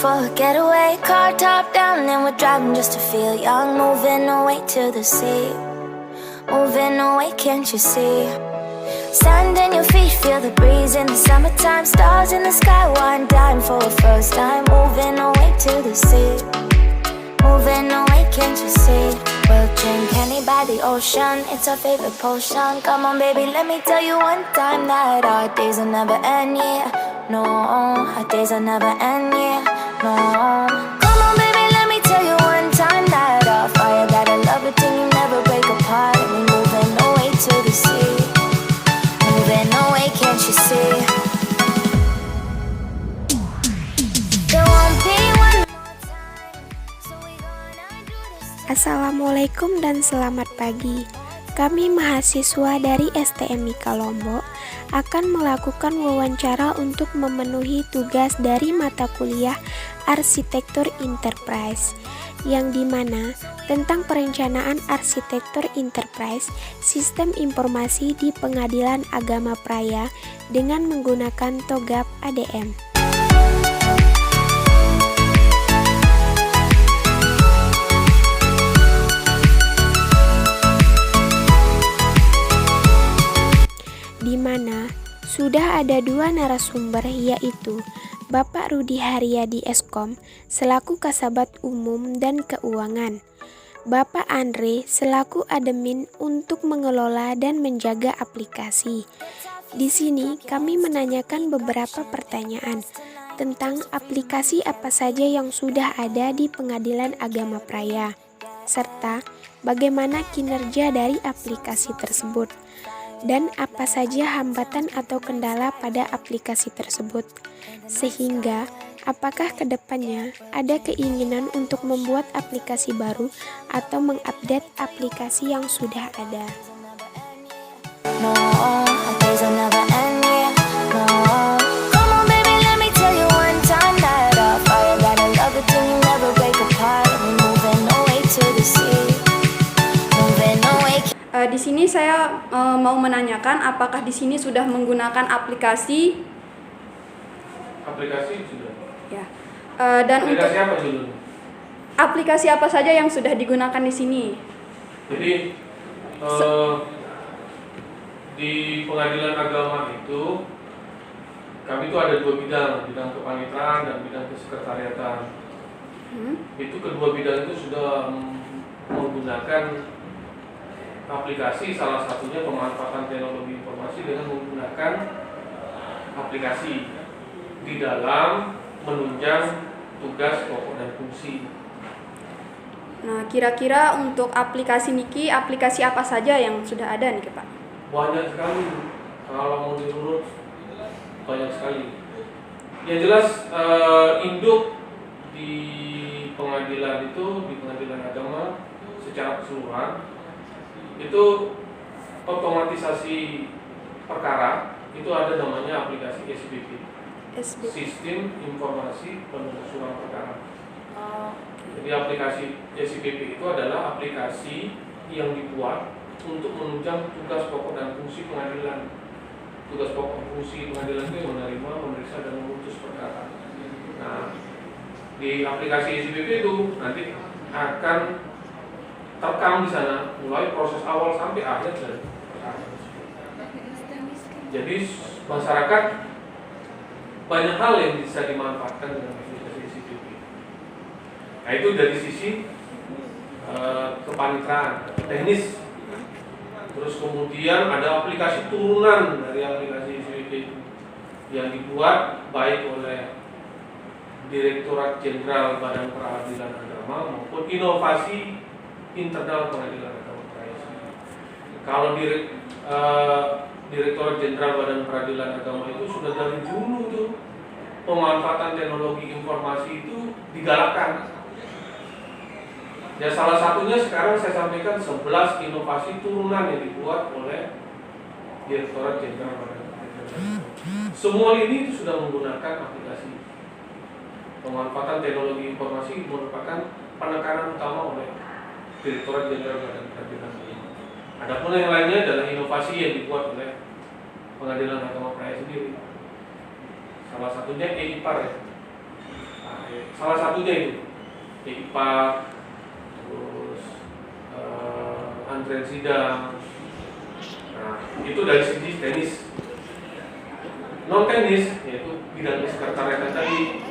for a getaway, car top down and we're driving just to feel young. Moving away to the sea, moving away, can't you see? Stand on your feet, feel the breeze in the summertime. Stars in the sky, one dime for a first time. Moving away to the sea, moving away, can't you see? We'll drink honey by the ocean, it's our favorite potion. Come on baby, let me tell you one time that our days will never end, yeah. No, our days will never end, yeah. No. Come on baby, let me tell you one time that our fire got a love it till you never break apart. And we moving away to the sea, moving away, can't you see? There won't be one more time, so we gonna do this. Assalamualaikum dan selamat pagi. Kami mahasiswa dari STM Mika Lombok akan melakukan wawancara untuk memenuhi tugas dari mata kuliah Arsitektur Enterprise, yang dimana tentang perencanaan arsitektur enterprise sistem informasi di Pengadilan Agama Praia dengan menggunakan TOGAP ADM. Di mana sudah ada dua narasumber, yaitu Bapak Rudi Haryadi Eskom selaku Kasabat Umum dan Keuangan, Bapak Andre selaku admin untuk mengelola dan menjaga aplikasi. Di sini kami menanyakan beberapa pertanyaan tentang aplikasi apa saja yang sudah ada di Pengadilan Agama Praia, serta bagaimana kinerja dari aplikasi tersebut, dan apa saja hambatan atau kendala pada aplikasi tersebut, sehingga apakah kedepannya ada keinginan untuk membuat aplikasi baru atau mengupdate aplikasi yang sudah ada. No, our days will never end, yeah. No. Come on baby, let me tell you one time that our fire got a love it till you never break apart. We're moving away to the sea, moving away. Di sini saya mau menanyakan apakah di sini sudah menggunakan aplikasi sudah. Ya. Dan Aplikasi untuk apa dulu? aplikasi apa saja yang sudah digunakan di sini? Jadi di Pengadilan Agama itu kami itu ada dua bidang kepanitraan dan bidang kesekretariatan. Itu kedua bidang itu sudah menggunakan aplikasi, salah satunya pemanfaatan teknologi informasi dengan menggunakan aplikasi di dalam menunjang tugas pokok dan fungsi. Nah, kira-kira untuk aplikasi Niki, aplikasi apa saja yang sudah ada nih, Pak? Banyak sekali, kalau mau diurut banyak sekali. Yang jelas induk di pengadilan itu, di Pengadilan Agama secara keseluruhan itu otomatisasi perkara itu ada namanya aplikasi SIPP, Sistem Informasi Penelusuran Perkara. Jadi aplikasi SIPP itu adalah aplikasi yang dibuat untuk menunjang tugas pokok dan fungsi pengadilan. Tugas pokok dan fungsi pengadilan itu menerima, memeriksa dan memutus perkara. Nah, di aplikasi SIPP itu nanti akan terekam di sana mulai proses awal sampai akhir dari perkara. Jadi masyarakat banyak hal yang bisa dimanfaatkan dengan aplikasi SIPP. Nah, itu dari sisi kepanitraan, teknis. Terus kemudian ada aplikasi turunan dari aplikasi SIPP yang dibuat baik oleh Direktorat Jenderal Badan Peradilan Agama maupun inovasi internal Pengadilan Agama Praia. Kalau Direktorat Jenderal Badan Peradilan Agama itu sudah dari dulu tuh pemanfaatan teknologi informasi itu digalakkan. Ya, salah satunya sekarang saya sampaikan 11 inovasi turunan yang dibuat oleh Direktorat Jenderal Badan Peradilan Agama. Semua ini itu sudah menggunakan aplikasi. Pemanfaatan teknologi informasi merupakan penekanan utama oleh Direktorat Jenderal Badan Peradilan Agama. Adapun yang lainnya adalah inovasi yang dibuat oleh Pengadilan Agama Praia sendiri. Salah satunya e-IPAR ya. Nah, salah satunya itu IPA, terus antrean sidang. Nah, itu dari segi tenis. Non tenis yaitu bidang sekretariatan tadi.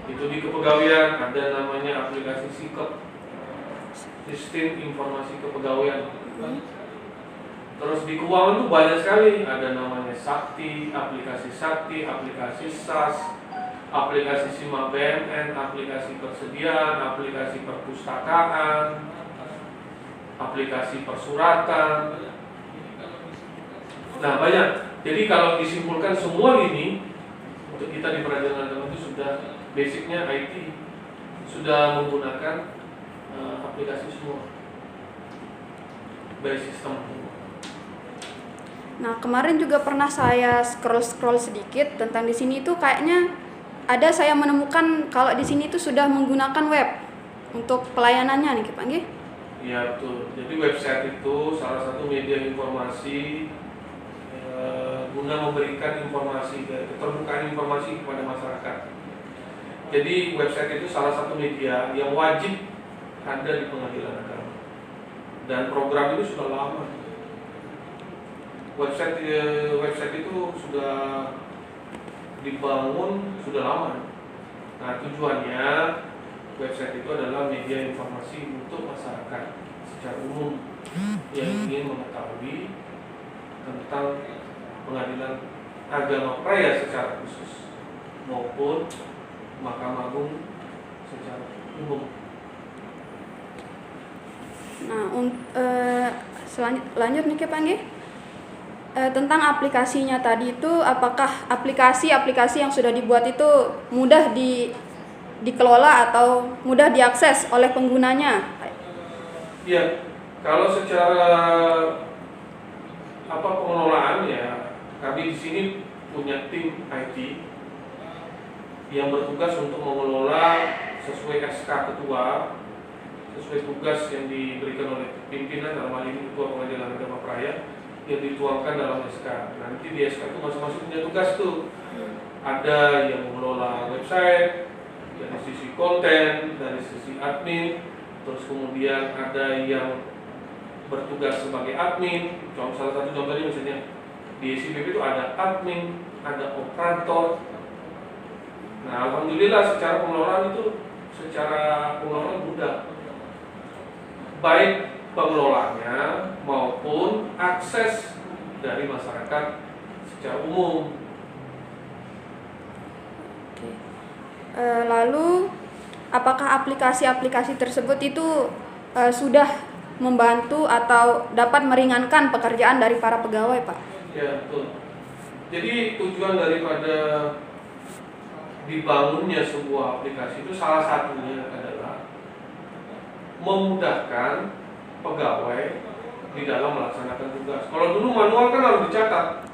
Itu di kepegawaian ada namanya aplikasi SIKEP, Sistem Informasi Kepegawaian. Terus di keuangan tuh banyak sekali, ada namanya Sakti, aplikasi SAS, aplikasi Simak BMN, aplikasi persediaan, aplikasi perpustakaan, aplikasi persuratan. Nah banyak. Jadi kalau disimpulkan semua ini untuk kita di peradilan agama itu sudah basicnya IT, sudah menggunakan aplikasi semua, by system. Nah, kemarin juga pernah saya scroll sedikit tentang di sini itu kayaknya ada saya menemukan kalau di sini itu sudah menggunakan web untuk pelayanannya nih, Pak nggih? Iya betul. Jadi website itu salah satu media informasi guna memberikan informasi, keterbukaan informasi kepada masyarakat. Jadi website itu salah satu media yang wajib ada di pengadilan agama. Dan program itu sudah lama. Website itu sudah dibangun sudah lama. Nah tujuannya website itu adalah media informasi untuk masyarakat secara umum yang ingin mengetahui tentang pengadilan agama Praia secara khusus maupun Mahkamah Agung secara umum. Nah, lanjut nih Pak nggih. Tentang aplikasinya tadi itu, apakah aplikasi-aplikasi yang sudah dibuat itu mudah dikelola atau mudah diakses oleh penggunanya? Iya, kalau secara pengelolaan ya, kami di sini punya tim IT yang bertugas untuk mengelola sesuai SK ketua, sesuai tugas yang diberikan oleh pimpinan, dalam hal ini Ketua Pengadilan Agama Praia, yang dituangkan dalam SK. Nanti di SK itu masing-masing punya tugas tuh. Ada yang mengelola website dari sisi konten, dari sisi admin, terus kemudian ada yang bertugas sebagai admin. Salah satu contohnya misalnya di SIPP itu ada admin, ada operator. Nah, alhamdulillah secara pengelolaan mudah. Baik pengelolaannya maupun akses dari masyarakat secara umum. Oke. Lalu apakah aplikasi-aplikasi tersebut itu sudah membantu atau dapat meringankan pekerjaan dari para pegawai, Pak? Ya, betul. Jadi tujuan daripada dibangunnya sebuah aplikasi itu salah satunya adalah memudahkan pegawai di dalam melaksanakan tugas. Kalau dulu manual kan harus dicatat,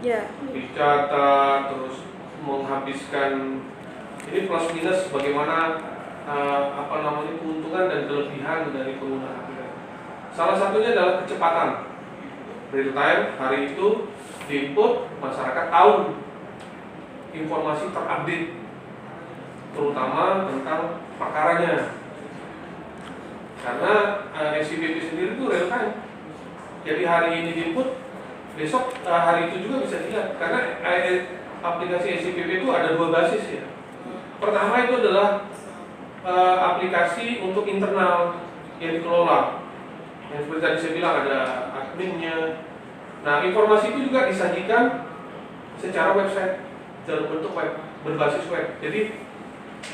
dicatat terus menghabiskan ini plus minus bagaimana keuntungan dan kelebihan dari penggunaan aplikasi. Salah satunya adalah kecepatan, real time, hari itu diinput, masyarakat tahu informasi terupdate, terutama tentang perkaranya. Karena SIPP sendiri itu real time. Jadi hari ini diinput, besok hari itu juga bisa dilihat. Karena aplikasi SIPP itu ada dua basis ya. Pertama itu adalah aplikasi untuk internal yang dikelola. Yang seperti tadi saya bilang ada adminnya. Nah, informasi itu juga disajikan secara website dalam bentuk web, berbasis web. Jadi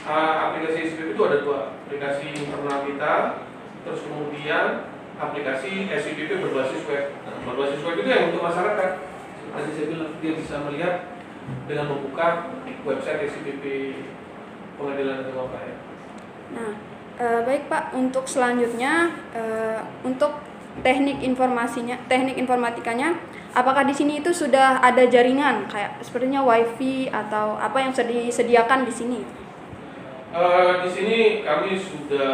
aplikasi SIPP itu ada dua, aplikasi internal kita, terus kemudian aplikasi SIPP berbasis web. Nah, berbasis web itu yang untuk masyarakat. Tadi saya bilang dia bisa melihat dengan membuka website SIPP Pengadilan Agama Praia. Nah, baik Pak, untuk selanjutnya untuk teknik informatikanya, apakah di sini itu sudah ada jaringan kayak sepertinya WiFi atau apa yang sudah disediakan di sini? Di sini kami sudah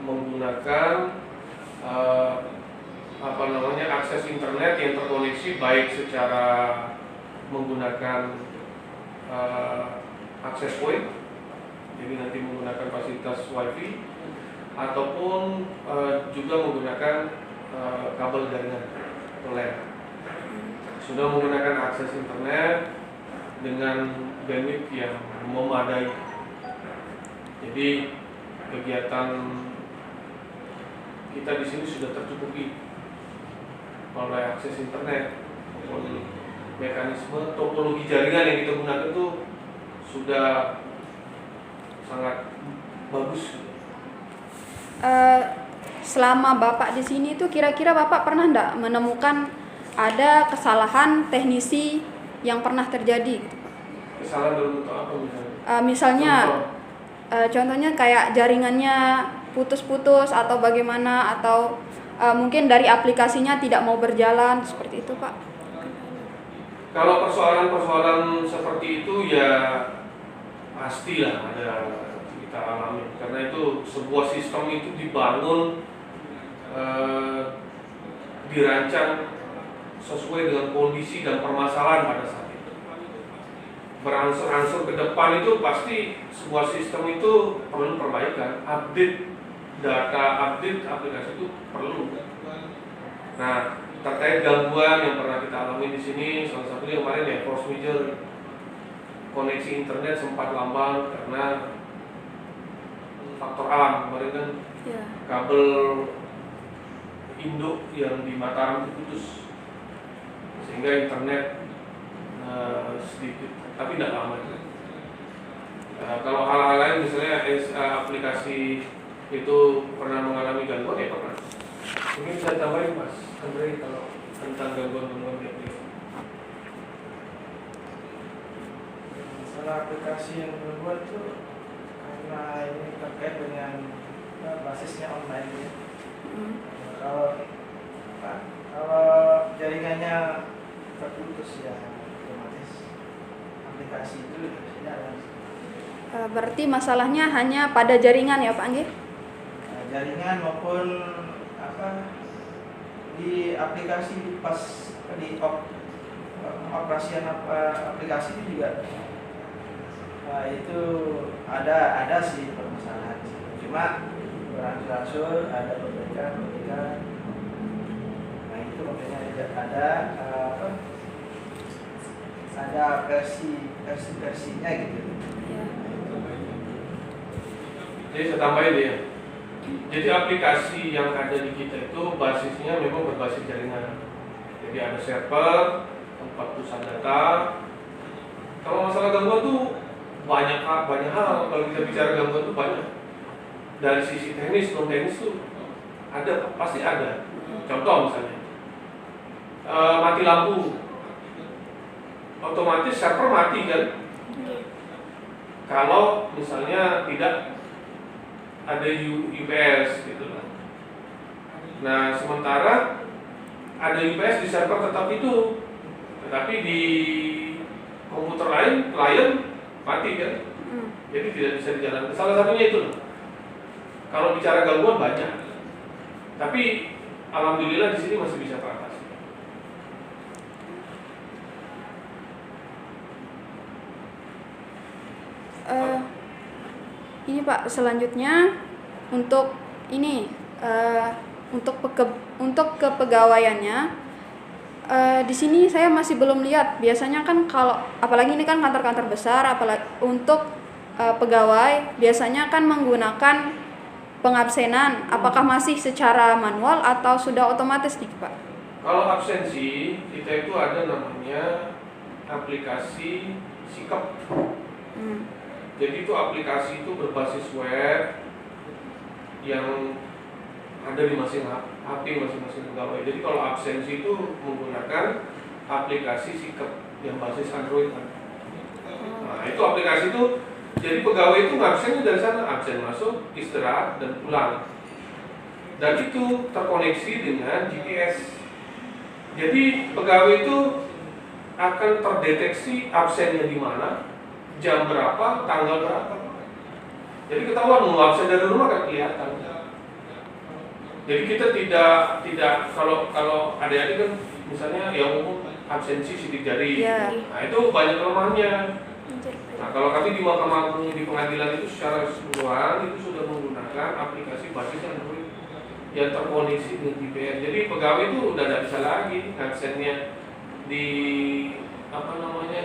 menggunakan akses internet yang terkoneksi baik secara menggunakan akses point Jadi nanti menggunakan fasilitas wifi ataupun juga menggunakan kabel jaringan LAN. Sudah menggunakan akses internet dengan bandwidth yang memadai. Jadi kegiatan kita di sini sudah tercukupi oleh akses internet maupun mekanisme topologi jaringan yang kita gunakan itu sudah sangat bagus. Selama Bapak di sini tuh kira-kira Bapak pernah enggak menemukan ada kesalahan teknisi yang pernah terjadi? Kesalahan dalam bentuk apa misalnya? Misalnya contohnya kayak jaringannya putus-putus atau bagaimana, atau mungkin dari aplikasinya tidak mau berjalan, seperti itu Pak. Kalau persoalan-persoalan seperti itu ya pastilah ada kita alami, karena itu sebuah sistem itu dibangun dirancang sesuai dengan kondisi dan permasalahan pada saat itu. Berangsur-angsur ke depan itu pasti sebuah sistem itu perlu perbaikan, update data, update aplikasi itu perlu. Nah, terkait gangguan yang pernah kita alami di sini, salah satunya kemarin ya force major, koneksi internet sempat lamban karena faktor alam. Kemarin kan kabel induk yang di Mataram itu putus, sehingga internet sedikit, tapi tidak lama. Kalau hal-hal lain misalnya aplikasi itu pernah mengalami gangguan ya pernah. Mungkin bisa tambahin Mas Andre kalau tentang gangguan-gangguan di aplikasi. Masalah aplikasi yang berbuat tuh karena ini terkait dengan basisnya online ya. Kalau jaringannya terputus ya otomatis aplikasi itu tidak jalan. Berarti masalahnya hanya pada jaringan ya Pak Anggi? Jaringan maupun di aplikasi pas di operasian aplikasi itu juga itu ada sih permasalahan. Cuma berangsur-angsur ada perbaikan. Nah itu makanya ada versi-versinya gitu. Ya. Jadi saya tambahin ya. Jadi aplikasi yang ada di kita itu basisnya memang berbasis jaringan. Jadi ada server, tempat pusat data. Kalau masalah gangguan tuh banyak hal. Kalau kita bicara gangguan tuh banyak. Dari sisi teknis, non teknis tuh ada, pasti ada. Contoh misalnya mati lampu, otomatis server mati kan? Kalau misalnya tidak ada UPS gitu lah. Nah sementara ada UPS di server tetap itu, tetapi di komputer lain klien mati kan? Jadi tidak bisa dijalankan. Salah satunya itu. Kalau bicara gangguan banyak, tapi alhamdulillah di sini masih bisa teratasi. Ini Pak, selanjutnya untuk ini untuk kepegawaiannya di sini saya masih belum lihat. Biasanya kan kalau apalagi ini kan kantor-kantor besar, apalagi untuk pegawai biasanya kan menggunakan pengabsenan. Apakah masih secara manual atau sudah otomatis nih Pak? Kalau absensi kita itu ada namanya aplikasi Sikap. Jadi itu aplikasi itu berbasis web yang ada di masing-masing HP masing-masing pegawai. Jadi kalau absensi itu menggunakan aplikasi Sikap yang basis Android. Nah itu aplikasi itu, jadi pegawai itu absennya dari sana, absen masuk, istirahat dan pulang. Dan itu terkoneksi dengan GPS. Jadi pegawai itu akan terdeteksi absennya di mana, jam berapa, tanggal berapa. Jadi ketahuan mau absen dari rumah kan kelihatan. Jadi kita tidak kalau adik-adik kan misalnya yang umum absensi sidik jari. Yeah. Nah itu banyak kelemahannya. Nah kalau kami di Mahkamah Agung di pengadilan itu secara keseluruhan itu sudah menggunakan aplikasi basis Android yang terkoneksi dengan VPN. Jadi pegawai itu udah tidak bisa lagi absennya di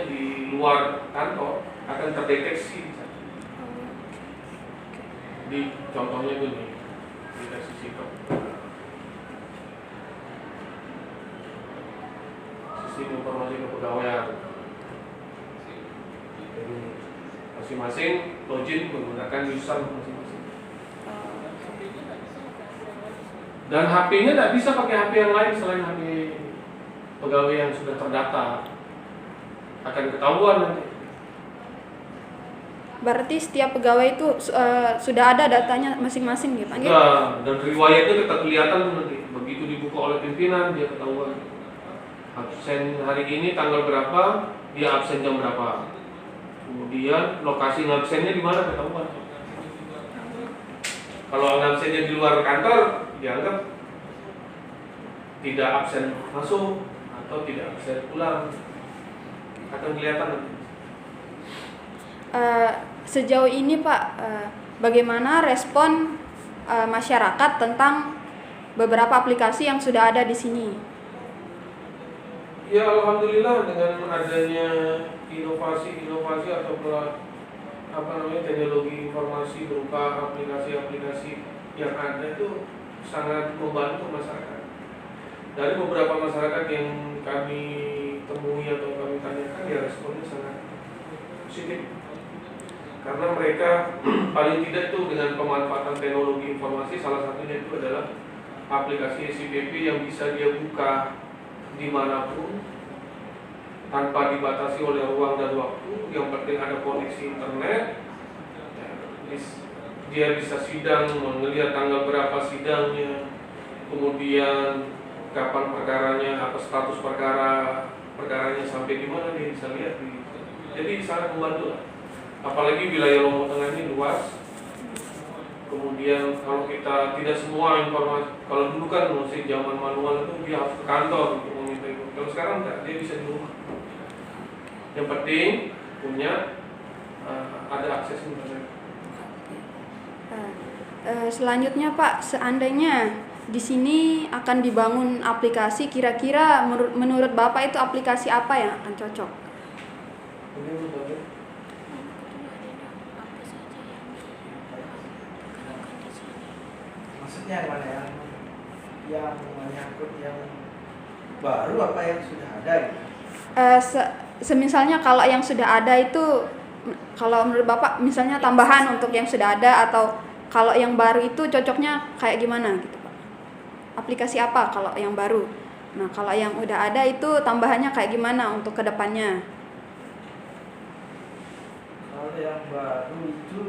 di luar kantor akan terdeteksi. Di contohnya itu nih, deteksi sikap, sistem informasi kepegawaian. Jadi masing-masing login menggunakan user masing-masing. Dan HP-nya tidak bisa pakai HP yang lain selain HP pegawai yang sudah terdaftar. Akan ketahuan nanti. Berarti setiap pegawai itu sudah ada datanya masing-masing gitu, Pak? Sudah, dan riwayatnya tetap kelihatan tuh nanti. Begitu dibuka oleh pimpinan dia ketahuan. Absen hari ini tanggal berapa, dia absen jam berapa. Kemudian lokasi ngabsennya di mana ketahuan. Kalau ngabsennya di luar kantor, dianggap tidak absen masuk atau tidak absen pulang. Akan kelihatan nanti. Sejauh ini Pak, bagaimana respon masyarakat tentang beberapa aplikasi yang sudah ada di sini? Ya alhamdulillah dengan adanya inovasi atau teknologi informasi berupa aplikasi-aplikasi yang ada itu sangat membantu masyarakat. Dari beberapa masyarakat yang kami temui atau kami tanyakan, ya responnya sangat positif. Karena mereka paling tidak itu dengan pemanfaatan teknologi informasi, salah satunya itu adalah aplikasi SIPP yang bisa dia buka dimanapun tanpa dibatasi oleh ruang dan waktu. Yang penting ada koneksi internet. Dia bisa sidang, melihat tanggal berapa sidangnya, kemudian kapan perkaranya, apa status perkaranya sampai di mana dia bisa lihat. Jadi sangat membantu lah. Apalagi wilayah Lombok Tengah ini luas. Kemudian kalau kita tidak semua informasi, kalau dulu kan masih zaman manual itu dia harus ke kantor untuk meminta itu. Kalau sekarang enggak, dia bisa di rumah. Yang penting punya ada akses internet. Selanjutnya Pak, seandainya di sini akan dibangun aplikasi, kira-kira menurut Bapak itu aplikasi apa yang akan cocok? Maksudnya yang mana, yang menyangkut yang baru apa yang sudah ada gitu? Semisalnya kalau yang sudah ada itu, kalau menurut Bapak misalnya tambahan untuk yang sudah ada, atau kalau yang baru itu cocoknya kayak gimana gitu Pak? Aplikasi apa kalau yang baru? Nah kalau yang udah ada itu tambahannya kayak gimana untuk kedepannya? Kalau yang baru itu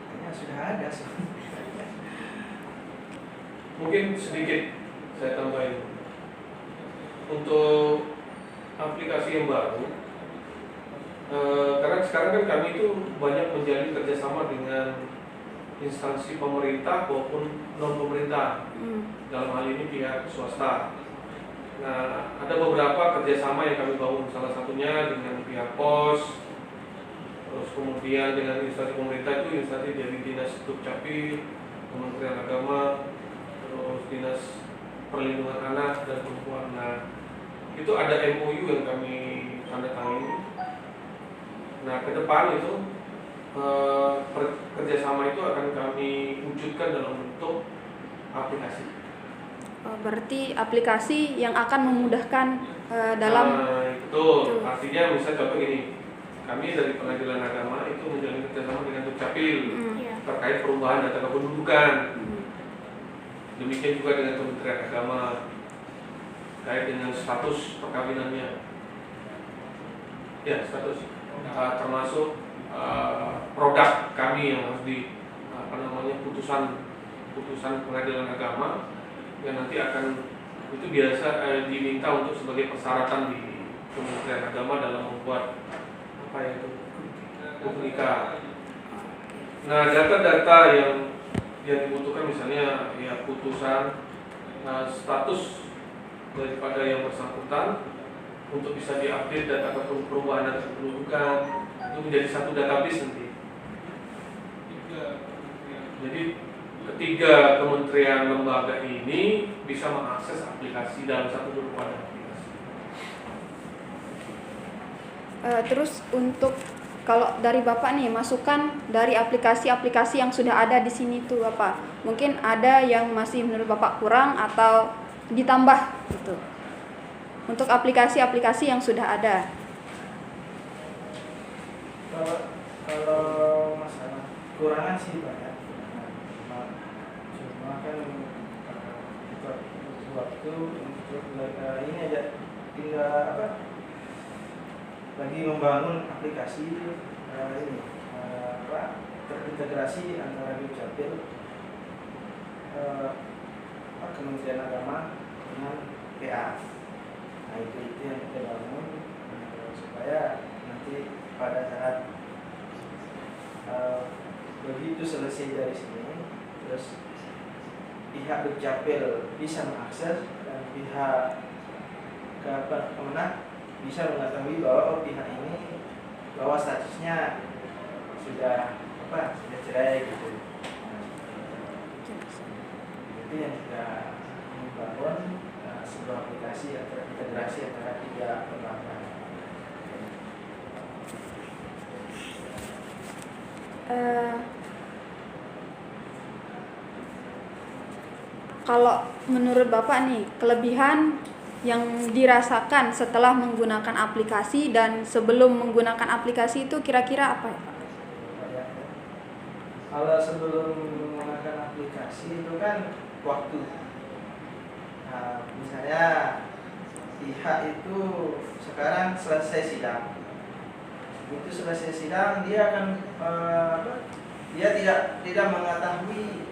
kayaknya sudah ada sebenarnya. Mungkin sedikit saya tambahin. Untuk aplikasi yang baru, karena sekarang kan kami itu banyak menjalin kerjasama dengan instansi pemerintah maupun non pemerintah, dalam hal ini pihak swasta. Nah, ada beberapa kerjasama yang kami bangun, salah satunya dengan pihak pos, terus kemudian dengan instansi pemerintah itu instansi dari Dinas Dukcapil, Kementerian Agama, terus Dinas Perlindungan Anak dan Perempuan. Nah, itu ada MOU yang kami tanda tangani. Nah, ke depan itu kerjasama itu akan kami wujudkan dalam bentuk aplikasi. Berarti aplikasi yang akan memudahkan dalam. Betul. Artinya misalnya contoh gini, kami dari Pengadilan Agama itu menjalin kerjasama dengan Dukcapil terkait perubahan data kependudukan. Demikian juga dengan Kementerian Agama terkait dengan status perkawinannya. Ya, status termasuk produk kami yang harus putusan Pengadilan Agama yang nanti akan itu biasa diminta untuk sebagai persyaratan di Kementerian Agama dalam membuat publika. Nah, data-data yang dibutuhkan misalnya ya putusan, status daripada yang bersangkutan, untuk bisa diupdate data perubahan data kependudukan, itu menjadi satu database nanti. Jadi ketiga kementerian lembaga ini bisa mengakses aplikasi dalam satu perubahan aplikasi. Terus untuk kalau dari Bapak nih, masukan dari aplikasi-aplikasi yang sudah ada di sini tuh apa? Mungkin ada yang masih menurut Bapak kurang atau ditambah gitu. Untuk aplikasi-aplikasi yang sudah ada. Kalau masalah kekurangan sih banyak. Cuma kan waktu untuk ini aja tinggal apa? Lagi membangun aplikasi ini terintegrasi antara Dukcapil, Kementerian Agama dengan PA. Nah itu yang kita bangun supaya nanti pada saat begitu selesai dari sini, terus pihak Dukcapil bisa mengakses dan pihak Kemenang bisa mengetahui bahwa pihak ini bahwa statusnya sudah cerai gitu. Itu yang kita membangun sebuah aplikasi atau integrasi antara tiga lembaga. Kalau menurut Bapak nih, kelebihan yang dirasakan setelah menggunakan aplikasi dan sebelum menggunakan aplikasi itu kira-kira apa ya Pak? Kalau sebelum menggunakan aplikasi itu kan waktu. Nah, misalnya pihak itu sekarang selesai sidang. Itu selesai sidang dia akan dia tidak mengetahui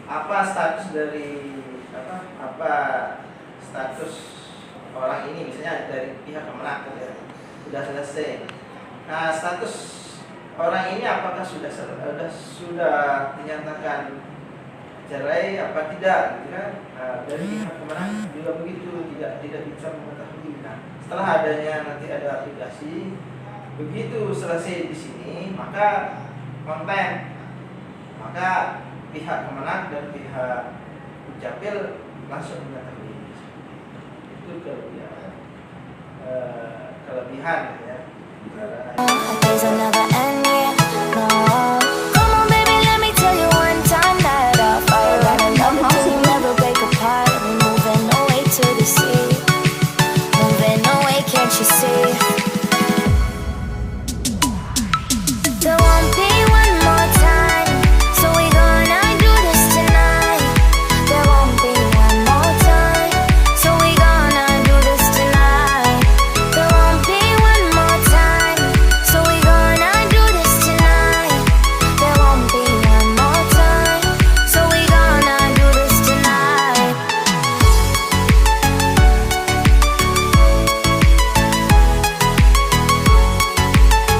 apa status dari apa status orang ini, misalnya dari pihak Kemenak sudah selesai. Nah, status orang ini apakah sudah dinyatakan cerai apa tidak, gitu kan? Nah, dari pihak Kemenak juga begitu, tidak bisa mengetahui. Nah, setelah adanya nanti ada aplikasi, begitu selesai di sini maka konten, maka pihak Kemenak dan pihak Dukcapil langsung mengetahui. Itu kelebihan ya. Days will never end.